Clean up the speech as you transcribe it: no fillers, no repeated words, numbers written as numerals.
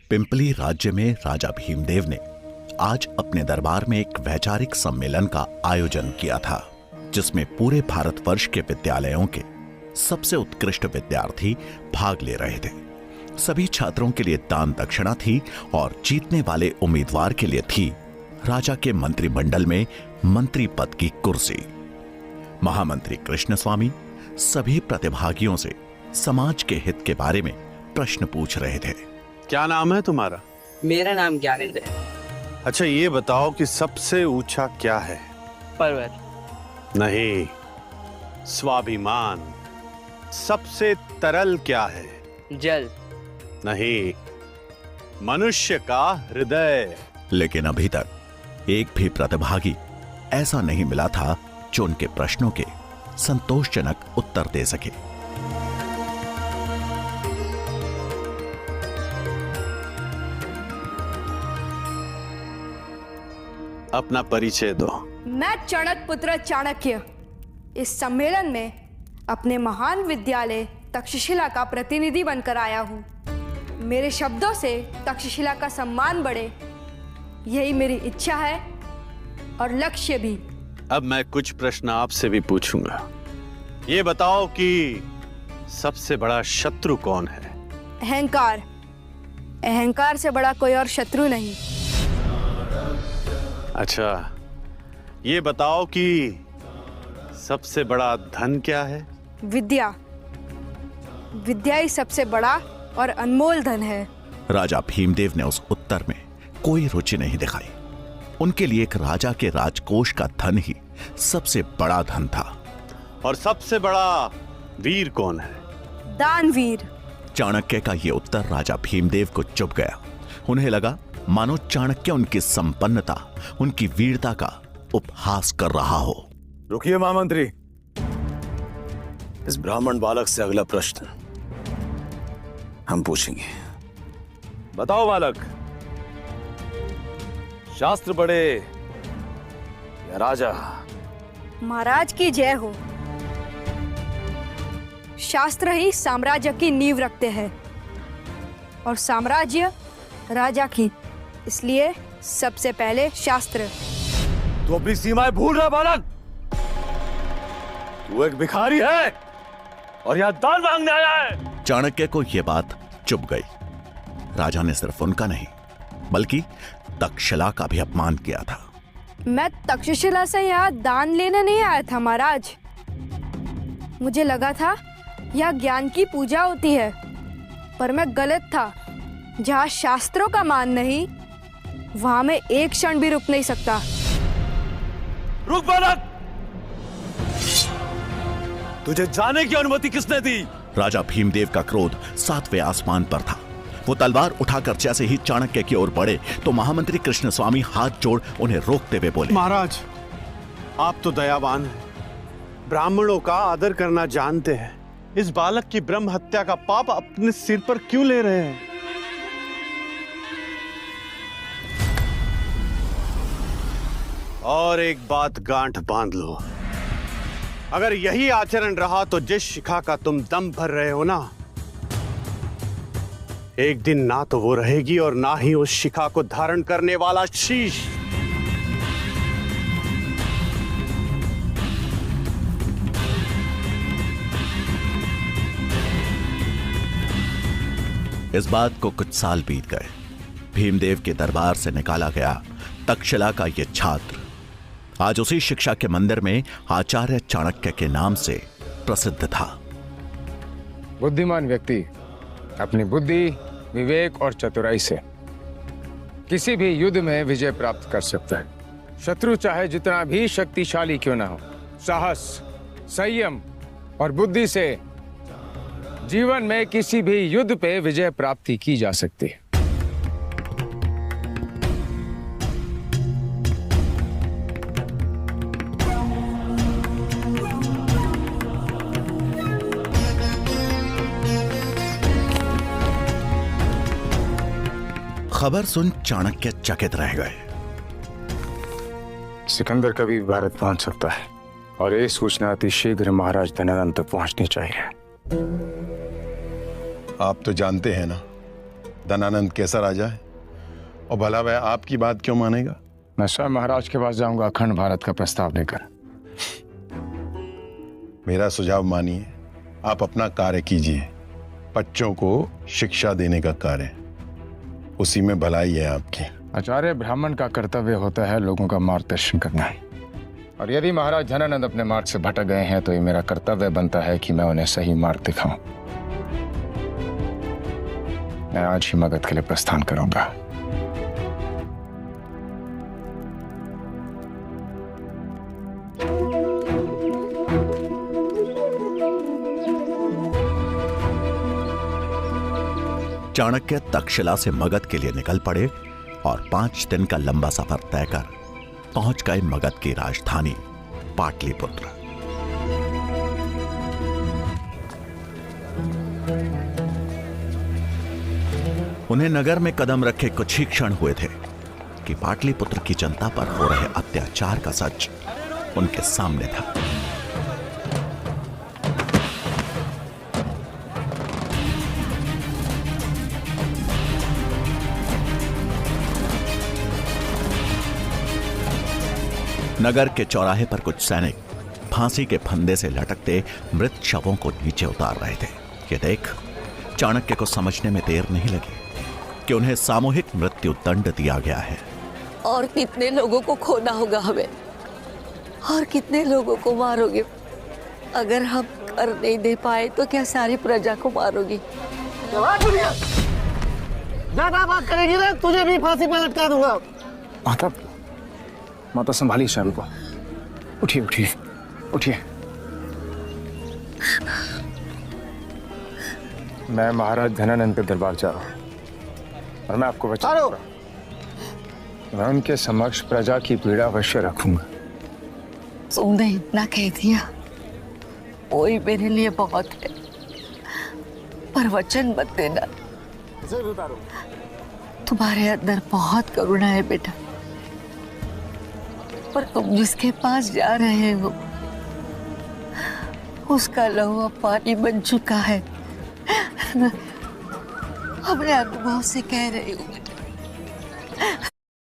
Pimply राज्य में राजा भीमदेव ने आज अपने दरबार में एक वैचारिक सम्मेलन का आयोजन किया था, जिसमें पूरे भारतवर्ष के विद्यालयों के सबसे उत्कृष्ट विद्यार्थी भाग ले रहे थे। सभी छात्रों के लिए दान दक्षिणा थी और जीतने वाले उम्मीदवार के लिए थी राजा के मंत्रिमंडल में मंत्री पद की कुर्सी। महामंत्री कृष्ण स्वामी सभी प्रतिभागियों से समाज के हित के बारे में प्रश्न पूछ रहे थे। क्या नाम है तुम्हारा? मेरा नाम ज्ञानेंद्र है। अच्छा, ये बताओ कि सबसे ऊंचा क्या है? पर्वत। नहीं, स्वाभिमान। सबसे तरल क्या है? जल। नहीं, मनुष्य का हृदय। लेकिन अभी तक एक भी प्रतिभागी ऐसा नहीं मिला था जो उनके प्रश्नों के संतोषजनक उत्तर दे सके। अपना परिचय दो। मैं चाणक्य पुत्र चाणक्य इस सम्मेलन में अपने महान विद्यालय तक्षशिला का प्रतिनिधि बनकर आया हूँ। मेरे शब्दों से तक्षशिला का सम्मान बढ़े, यही मेरी इच्छा है और लक्ष्य भी। अब मैं कुछ प्रश्न आपसे भी पूछूंगा। ये बताओ कि सबसे बड़ा शत्रु कौन है? अहंकार। अहंकार से बड़ा कोई और शत्रु नहीं। अच्छा, ये बताओ कि सबसे बड़ा धन क्या है? विद्या। विद्या ही सबसे बड़ा और अनमोल धन है। राजा भीमदेव ने उस उत्तर में कोई रुचि नहीं दिखाई। उनके लिए एक राजा के राजकोष का धन ही सबसे बड़ा धन था। और सबसे बड़ा वीर कौन है? दानवीर। चाणक्य का यह उत्तर राजा भीमदेव को चुभ गया। उन्हें लगा मानो चाणक्य उनकी संपन्नता, उनकी वीरता का उपहास कर रहा हो। रुकिए महामंत्री, इस ब्राह्मण बालक से अगला प्रश्न हम पूछेंगे। बताओ बालक, शास्त्र बड़े या राजा? महाराज की जय हो। शास्त्र ही साम्राज्य की नींव रखते हैं और साम्राज्य राजा की, इसलिए सबसे पहले शास्त्र। तू अपनी सीमाएं भूल रहा बालक। तू एक भिखारी है और यहां दान मांगने आया है। चाणक्य को यह बात चुभ गई। राजा ने सिर्फ उनका नहीं बल्कि तक्षशिला का भी अपमान किया था। मैं तक्षशिला से यहाँ दान लेने नहीं आया था महाराज। मुझे लगा था यहाँ ज्ञान की पूजा होती है, पर मैं गलत था। जहाँ शास्त्रों का मान नहीं, वहां मैं एक क्षण भी रुक नहीं सकता। रुक बालक, तुझे जाने की अनुमति किसने दी? राजा भीमदेव का क्रोध सातवें आसमान पर था। वो तलवार उठाकर जैसे ही चाणक्य की ओर बढ़े तो महामंत्री कृष्ण स्वामी हाथ जोड़ उन्हें रोकते हुए बोले, महाराज, आप तो दयावान हैं, ब्राह्मणों का आदर करना जानते हैं। इस बालक की ब्रह्म हत्या का पाप अपने सिर पर क्यों ले रहे हैं? और एक बात गांठ बांध लो, अगर यही आचरण रहा तो जिस शिखा का तुम दम भर रहे हो ना, एक दिन ना तो वो रहेगी और ना ही उस शिखा को धारण करने वाला शीश। इस बात को कुछ साल बीत गए। भीमदेव के दरबार से निकाला गया तक्षशिला का यह छात्र आज उसी शिक्षा के मंदिर में आचार्य चाणक्य के नाम से प्रसिद्ध था। बुद्धिमान व्यक्ति अपनी बुद्धि, विवेक और चतुराई से किसी भी युद्ध में विजय प्राप्त कर सकता है। शत्रु चाहे जितना भी शक्तिशाली क्यों ना हो, साहस, संयम और बुद्धि से जीवन में किसी भी युद्ध पे विजय प्राप्ति की जा सकती है। खबर सुन चाणक्य चकित रह गए। सिकंदर कभी भारत पहुंच सकता है और ये सूचना अति शीघ्र महाराज धनानंद तक पहुंचनी चाहिए। आप तो जानते हैं ना धनानंद कैसा राजा है और भला वह आपकी बात क्यों मानेगा? मैं स्वयं महाराज के पास जाऊंगा अखंड भारत का प्रस्ताव लेकर। मेरा सुझाव मानिए, आप अपना कार्य कीजिए। बच्चों को शिक्षा देने का कार्य, उसी में भलाई है आपकी। आचार्य ब्राह्मण का कर्तव्य होता है लोगों का मार्गदर्शन करना, और यदि महाराज धनानंद अपने मार्ग से भटक गए हैं तो ये मेरा कर्तव्य बनता है कि मैं उन्हें सही मार्ग दिखाऊं। मैं आज ही मगध के लिए प्रस्थान करूंगा। चाणक्य तक्षशिला से मगध के लिए निकल पड़े और 5 दिन का लंबा सफर तय कर पहुंच गए मगध की राजधानी पाटलिपुत्र। उन्हें नगर में कदम रखे कुछ ही क्षण हुए थे कि पाटलिपुत्र की जनता पर हो रहे अत्याचार का सच उनके सामने था। नगर के चौराहे पर कुछ सैनिक फांसी के फंदे से लटकते मृत शवों को नीचे उतार रहे थे। ये देख चाणक्य को समझने में देर नहीं लगी कि उन्हें सामूहिक मृत्यु दंड दिया गया है। और कितने लोगों को खोना होगा हमें, और कितने लोगों को मारोगे? अगर हम कर नहीं दे पाए तो क्या सारी प्रजा को मारोगी? ज्यादा बात करेगी ना तुझे भी फांसी पर लटका दूंगा। माता संभालिए स्वयं को। उठिए उठिए उठिए। मैं महाराज धनानंद के दरबार जा रहा हूं और मैं आपको बचा रहा हूं। मैं उनके समक्ष प्रजा की पीड़ा अवश्य रखूंगा। तुमने इतना कह दिया वही मेरे लिए बहुत है, पर वचन मत देना। तुम्हारे अंदर बहुत करुणा है बेटा, पर तुम जिसके पास जा रहे हो उसका लहू अब पानी बन चुका है। अपने अनुभव से कह रही हूँ।